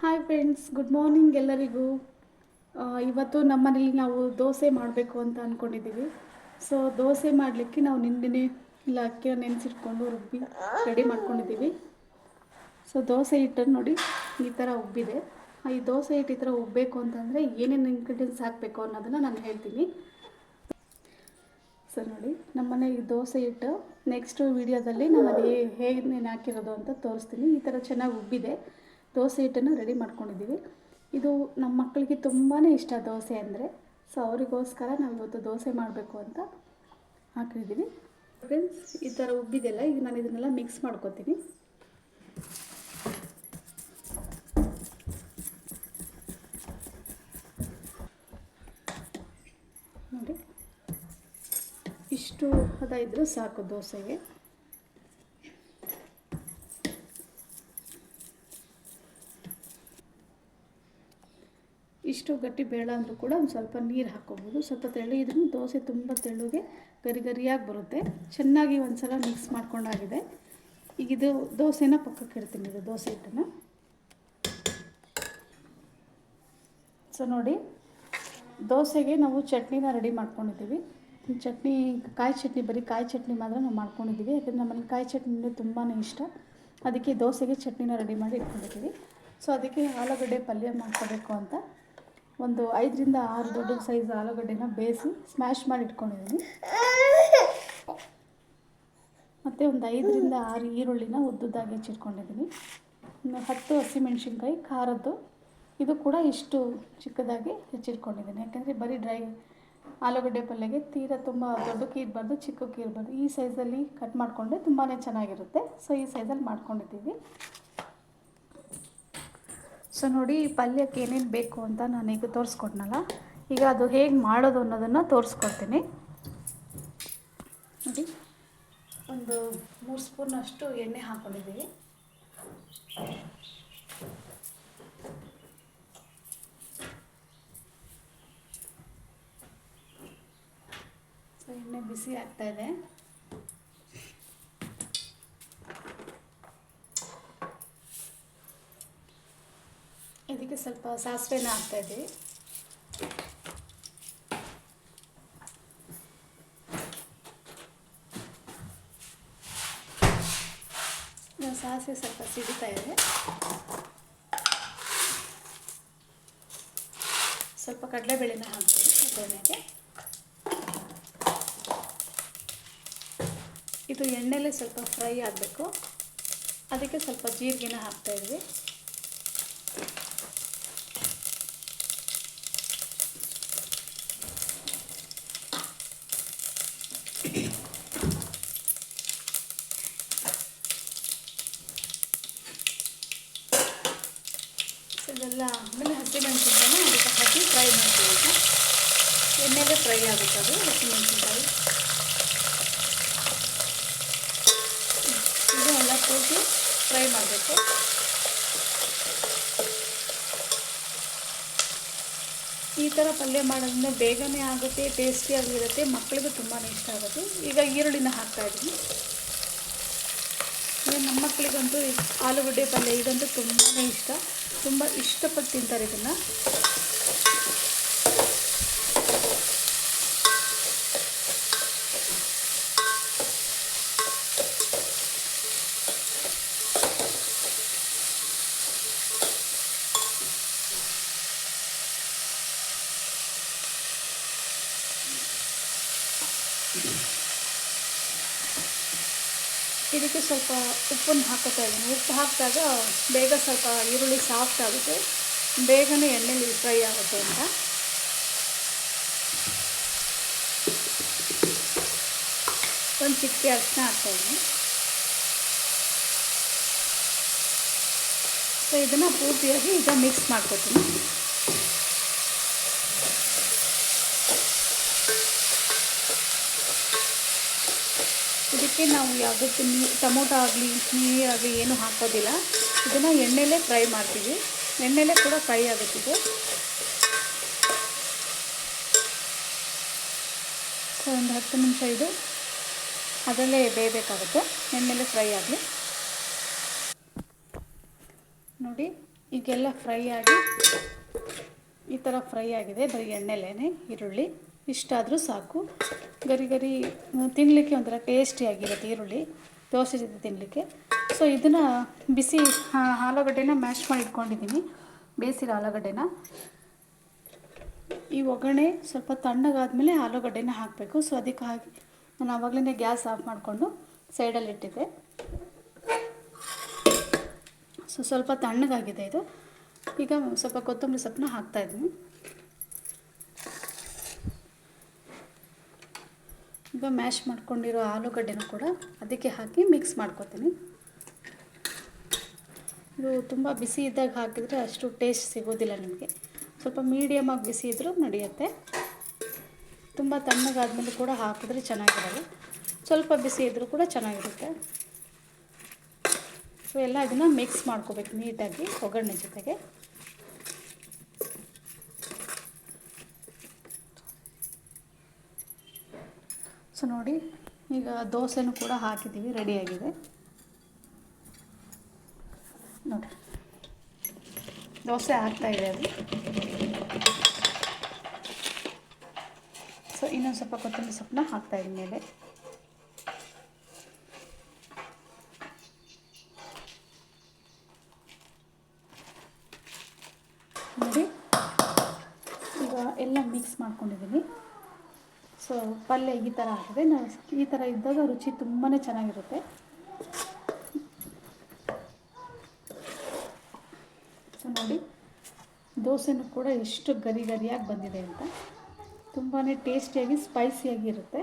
Hi friends, good morning ಎಲ್ಲರಿಗೂ. ಇವತ್ತು ನಮ್ಮನೇಲಿ ನಾವು ದೋಸೆ ಮಾಡಬೇಕು ಅಂತ ಅಂದ್ಕೊಂಡಿದ್ದೀವಿ. ಸೊ ದೋಸೆ ಮಾಡಲಿಕ್ಕೆ ನಾವು ನಿನ್ನೆ ಇಲ್ಲ ಅಕ್ಕಿನ ನೆನೆಸಿಟ್ಕೊಂಡು ರುಬ್ಬಿ ರೆಡಿ ಮಾಡ್ಕೊಂಡಿದ್ದೀವಿ. ಸೊ ದೋಸೆ ಹಿಟ್ಟನ್ನು ನೋಡಿ ಈ ಥರ ಉಬ್ಬಿದೆ. ಈ ದೋಸೆ ಹಿಟ್ಟು ಈ ಥರ ಉಬ್ಬಬೇಕು ಅಂತಂದರೆ ಏನೇನು ಇಂಗ್ರೀಡಿಯೆಂಟ್ಸ್ ಹಾಕಬೇಕು ಅನ್ನೋದನ್ನು ನಾನು ಹೇಳ್ತೀನಿ. ಸೊ ನೋಡಿ, ನಮ್ಮನೆ ಈ ದೋಸೆ ಹಿಟ್ಟು ನೆಕ್ಸ್ಟ್ ವೀಡಿಯೋದಲ್ಲಿ ನಾನು ಅದು ಹೇಗೆ ನಾನು ಹಾಕಿರೋದು ಅಂತ ತೋರಿಸ್ತೀನಿ. ಈ ಥರ ಚೆನ್ನಾಗಿ ಉಬ್ಬಿದೆ. ದೋಸೆ ಹಿಟ್ಟನ್ನು ರೆಡಿ ಮಾಡ್ಕೊಂಡಿದ್ದೀವಿ. ಇದು ನಮ್ಮ ಮಕ್ಕಳಿಗೆ ತುಂಬಾ ಇಷ್ಟ ದೋಸೆ ಅಂದರೆ. ಸೊ ಅವರಿಗೋಸ್ಕರ ನಾವು ಇವತ್ತು ದೋಸೆ ಮಾಡಬೇಕು ಅಂತ ಹಾಕಿದ್ದೀವಿ. ಫ್ರೆಂಡ್ಸ್, ಈ ಥರ ಉಬ್ಬಿದೆಲ್ಲ. ಈಗ ನಾನು ಇದನ್ನೆಲ್ಲ ಮಿಕ್ಸ್ ಮಾಡ್ಕೊತೀನಿ. ನೋಡಿ, ಇಷ್ಟು ಹದ ಇದ್ದರೂ ಸಾಕು ದೋಸೆಗೆ. ಇಷ್ಟು ಗಟ್ಟಿ ಬೇಡ ಅಂದರೂ ಕೂಡ ಒಂದು ಸ್ವಲ್ಪ ನೀರು ಹಾಕ್ಕೋಬೋದು. ಸ್ವಲ್ಪ ತೆಳು ಇದ್ರೂ ದೋಸೆ ತುಂಬ ತೆಳುಗೆ ಗರಿ ಗರಿಯಾಗಿ ಬರುತ್ತೆ. ಚೆನ್ನಾಗಿ ಒಂದು ಸಲ ಮಿಕ್ಸ್ ಮಾಡ್ಕೊಂಡಾಗಿದೆ. ಈಗ ಇದು ದೋಸೆನ ಪಕ್ಕಕ್ಕೆ ಇಡ್ತೀನಿ. ಇದು ದೋಸೆ ಹಿಟ್ಟನ್ನು. ಸೊ ನೋಡಿ, ದೋಸೆಗೆ ನಾವು ಚಟ್ನಿನ ರೆಡಿ ಮಾಡ್ಕೊಂಡಿದ್ದೀವಿ. ಚಟ್ನಿ ಕಾಯಿ ಚಟ್ನಿ, ಬರೀ ಕಾಯಿ ಚಟ್ನಿ ಮಾತ್ರ ನಾವು ಮಾಡ್ಕೊಂಡಿದ್ದೀವಿ. ಯಾಕಂದರೆ ನಮ್ಮಲ್ಲಿ ಕಾಯಿ ಚಟ್ನಿ ತುಂಬಾ ಇಷ್ಟ. ಅದಕ್ಕೆ ದೋಸೆಗೆ ಚಟ್ನಿನ ರೆಡಿ ಮಾಡಿ ಇಟ್ಕೊಂಡಿದ್ದೀವಿ. ಸೊ ಅದಕ್ಕೆ ಆಲೂಗಡ್ಡೆ ಪಲ್ಯ ಮಾಡ್ಕೋಬೇಕು ಅಂತ ಒಂದು 5ರಿಂದ 6 ದೊಡ್ಡ ಸೈಜ್ ಆಲೂಗಡ್ಡೆನ ಬೇಯಿಸಿ ಸ್ಮ್ಯಾಶ್ ಮಾಡಿ ಇಟ್ಕೊಂಡಿದ್ದೀನಿ. ಮತ್ತು ಒಂದು 5ರಿಂದ 6 ಈರುಳ್ಳಿನ ಉದ್ದುದ್ದಾಗಿ ಹೆಚ್ಚಿಟ್ಕೊಂಡಿದ್ದೀನಿ. 10 ಹಸಿಮೆಣ್ಸಿನ್ಕಾಯಿ ಖಾರದ್ದು, ಇದು ಕೂಡ ಇಷ್ಟು ಚಿಕ್ಕದಾಗಿ ಹೆಚ್ಚಿಟ್ಕೊಂಡಿದ್ದೀನಿ. ಯಾಕಂದರೆ ಬರೀ ಡ್ರೈ ಆಲೂಗಡ್ಡೆ ಪಲ್ಯಗೆ ತೀರಾ ತುಂಬ ದೊಡ್ಡಕ್ಕೆ ಇರಬಾರ್ದು, ಚಿಕ್ಕಕ್ಕೆ ಇರಬಾರ್ದು. ಈ ಸೈಜಲ್ಲಿ ಕಟ್ ಮಾಡಿಕೊಂಡ್ರೆ ತುಂಬಾ ಚೆನ್ನಾಗಿರುತ್ತೆ. ಸೊ ಈ ಸೈಜಲ್ಲಿ ಮಾಡ್ಕೊಂಡಿದ್ದೀವಿ. ಸೊ ನೋಡಿ, ಈ ಪಲ್ಯಕ್ಕೆ ಏನೇನು ಬೇಕು ಅಂತ ನಾನೀಗ ತೋರಿಸ್ಕೊಟ್ನಲ್ಲ, ಈಗ ಅದು ಹೇಗೆ ಮಾಡೋದು ಅನ್ನೋದನ್ನು ತೋರಿಸ್ಕೊಡ್ತೀನಿ. ನೋಡಿ, ಒಂದು 3 ಸ್ಪೂನಷ್ಟು ಎಣ್ಣೆ ಹಾಕ್ಕೊಂಡಿದ್ದೀವಿ. ಸೊ ಎಣ್ಣೆ ಬಿಸಿ ಆಗ್ತಾಯಿದೆ. ಇದಕ್ಕೆ ಸ್ವಲ್ಪ ಸಾಸಿವೆನ ಹಾಕ್ತಾಯಿದ್ದೀವಿ. ಸಾಸಿವೆ ಸ್ವಲ್ಪ ಸಿಡಿತಾ ಇದೆ. ಸ್ವಲ್ಪ ಕಡಲೆಬೇಳೆನ ಹಾಕ್ತೀವಿ ಒಗ್ಗರಣೆಗೆ. ಇದು ಎಣ್ಣೆಲೇ ಸ್ವಲ್ಪ ಫ್ರೈ ಆಗಬೇಕು. ಅದಕ್ಕೆ ಸ್ವಲ್ಪ ಜೀರಿಗೆನ ಹಾಕ್ತಾಯಿದ್ವಿ. ಇದೆಲ್ಲ ಆಮೇಲೆ ಹಸಿಮೆಣಸಿನ್ಕಾಯಿನ ಅದಕ್ಕೆ ಹಾಕಿ ಫ್ರೈ ಮಾಡ್ತೀವಿ. ಈಗ ಎಣ್ಣೆಗೆ ಫ್ರೈ ಆಗುತ್ತೆ ಅದು ಹಸಿಮೆಣಸಿನ್ಕಾಯಿ. ಇದು ಎಲ್ಲ ಕೂಗಿ ಫ್ರೈ ಮಾಡಬೇಕು. ಈ ಥರ ಪಲ್ಯ ಮಾಡೋದ್ರಿಂದ ಬೇಗನೆ ಆಗುತ್ತೆ, ಟೇಸ್ಟಿಯಾಗಿರುತ್ತೆ, ಮಕ್ಕಳಿಗೂ ತುಂಬಾ ಇಷ್ಟ ಆಗುತ್ತೆ. ಈಗ ಈರುಳ್ಳಿನ ಹಾಕ್ತಾಯಿದ್ದೀನಿ. ನಮ್ಮ ಮಕ್ಕಳಿಗಂತೂ ಆಲೂಗಡ್ಡೆ ಪಲ್ಯ ಇದಂತೂ ತುಂಬಾ ಇಷ್ಟ, ತುಂಬ ಇಷ್ಟಪಟ್ಟು ತಿಂತಾರೆ ಇದನ್ನು. ಇದಕ್ಕೆ ಸ್ವಲ್ಪ ಉಪ್ಪನ್ನು ಹಾಕೋತಾ ಇದ್ದೀನಿ. ಉಪ್ಪು ಹಾಕಿದಾಗ ಬೇಗ ಸ್ವಲ್ಪ ಈರುಳ್ಳಿ ಸಾಫ್ಟ್ ಆಗುತ್ತೆ, ಬೇಗನೆ ಎಣ್ಣೆಲಿ ಫ್ರೈ ಆಗುತ್ತೆ ಅಂತ. ಒಂದು ಚಿಟಿಕೆ ಅರಿಶಿನ ಹಾಕ್ತಾಯಿದ್ದೀನಿ. ಸೊ ಇದನ್ನು ಪೂರ್ತಿಯಾಗಿ ಈಗ ಮಿಕ್ಸ್ ಮಾಡ್ಕೊತೀನಿ. ಇದಕ್ಕೆ ನಾವು ಯಾವುದಕ್ಕೆ ಟೊಮೊಟೊ ಆಗಲಿ ನೀರಾಗಲಿ ಏನೂ ಹಾಕೋದಿಲ್ಲ. ಇದನ್ನು ಎಣ್ಣೆಲೇ ಫ್ರೈ ಮಾಡ್ತೀವಿ. ಎಣ್ಣೆಲೇ ಕೂಡ ಫ್ರೈ ಆಗುತ್ತಿದೆ. ಸೊ ಒಂದು 10 ನಿಮಿಷ ಇದು ಅದರಲ್ಲೇ ಬೇಯಬೇಕಾಗುತ್ತೆ, ಎಣ್ಣೆಲೇ ಫ್ರೈ ಆಗಲಿ. ನೋಡಿ, ಈಗೆಲ್ಲ ಫ್ರೈ ಆಗಿ ಈ ಥರ ಫ್ರೈ ಆಗಿದೆ. ಬರೀ ಎಣ್ಣೆಲೇ ಈರುಳ್ಳಿ ಇಷ್ಟಾದರೂ ಸಾಕು. ಗರಿ ಗರಿ ತಿನ್ನಲಿಕ್ಕೆ ಒಂಥರ ಟೇಸ್ಟಿಯಾಗಿರುತ್ತೆ ಈರುಳ್ಳಿ ದೋಸೆ ಜೊತೆ ತಿನ್ನಲಿಕ್ಕೆ. ಸೊ ಇದನ್ನು ಬಿಸಿ ಆಲೂಗಡ್ಡೆನ ಮ್ಯಾಶ್ ಮಾಡಿ ಇಟ್ಕೊಂಡಿದ್ದೀನಿ, ಬೇಯಿಸಿರೋ ಆಲೂಗಡ್ಡೆನ. ಈ ಒಗ್ಗರಣೆ ಸ್ವಲ್ಪ ತಣ್ಣಗಾದ್ಮೇಲೆ ಆಲೂಗಡ್ಡೆನ ಹಾಕಬೇಕು. ಸೊ ಅದಕ್ಕೆ ಹಾಕಿ ನಾನು ಆವಾಗಲೇ ಗ್ಯಾಸ್ ಆಫ್ ಮಾಡಿಕೊಂಡು ಸೈಡಲ್ಲಿ ಇಟ್ಟಿದ್ದೆ. ಸೊ ಸ್ವಲ್ಪ ತಣ್ಣಗಾಗಿದೆ ಇದು. ಈಗ ಸ್ವಲ್ಪ ಕೊತ್ತಂಬರಿ ಸೊಪ್ಪನ್ನ ಹಾಕ್ತಾಯಿದ್ದೀನಿ. ಈಗ ಮ್ಯಾಶ್ ಮಾಡ್ಕೊಂಡಿರೋ ಆಲೂಗಡ್ಡೆನೂ ಕೂಡ ಅದಕ್ಕೆ ಹಾಕಿ ಮಿಕ್ಸ್ ಮಾಡ್ಕೊತೀನಿ. ಇದು ತುಂಬ ಬಿಸಿ ಇದ್ದಾಗ ಹಾಕಿದರೆ ಅಷ್ಟು ಟೇಸ್ಟ್ ಸಿಗೋದಿಲ್ಲ ನಿಮಗೆ. ಸ್ವಲ್ಪ ಮೀಡಿಯಮಾಗಿ ಬಿಸಿ ಇದ್ದರೂ ನಡೆಯುತ್ತೆ. ತುಂಬ ತಣ್ಣಗಾದ್ಮೇಲೆ ಕೂಡ ಹಾಕಿದ್ರೆ ಚೆನ್ನಾಗಿರಲ್ಲ, ಸ್ವಲ್ಪ ಬಿಸಿ ಇದ್ದರೂ ಕೂಡ ಚೆನ್ನಾಗಿರುತ್ತೆ. ಸೊ ಎಲ್ಲ ಇದನ್ನು ಮಿಕ್ಸ್ ಮಾಡ್ಕೋಬೇಕು ನೀಟಾಗಿ ಒಗ್ಗರಣೆ ಜೊತೆಗೆ. ಸೊ ನೋಡಿ, ಈಗ ದೋಸೆನೂ ಕೂಡ ಹಾಕಿದ್ದೀವಿ, ರೆಡಿಯಾಗಿದೆ ನೋಡಿ. ದೋಸೆ ಆಗ್ತಾಯಿದೆ ಅದು. ಸೊ ಇನ್ನೊಂದು ಸ್ವಲ್ಪ ಕೊತ್ತಂಬರಿ ಸೊಪ್ಪನ್ನ ಹಾಕ್ತಾಯಿದ್ದೀನಿ ಮೇಲೆ. ನೋಡಿ, ಈಗ ಎಲ್ಲ ಮಿಕ್ಸ್ ಮಾಡ್ಕೊಂಡಿದ್ದೀನಿ. ಸೊ ಪಲ್ಯ ಈ ಥರ ಆಗಿದೆ. ಈ ಥರ ಇದ್ದಾಗ ರುಚಿ ತುಂಬಾ ಚೆನ್ನಾಗಿರುತ್ತೆ. ಸೊ ನೋಡಿ, ದೋಸೆನೂ ಕೂಡ ಎಷ್ಟು ಗರಿ ಗರಿಯಾಗಿ ಬಂದಿದೆ ಅಂತ. ತುಂಬಾ ಟೇಸ್ಟಿಯಾಗಿ ಸ್ಪೈಸಿಯಾಗಿ ಇರುತ್ತೆ.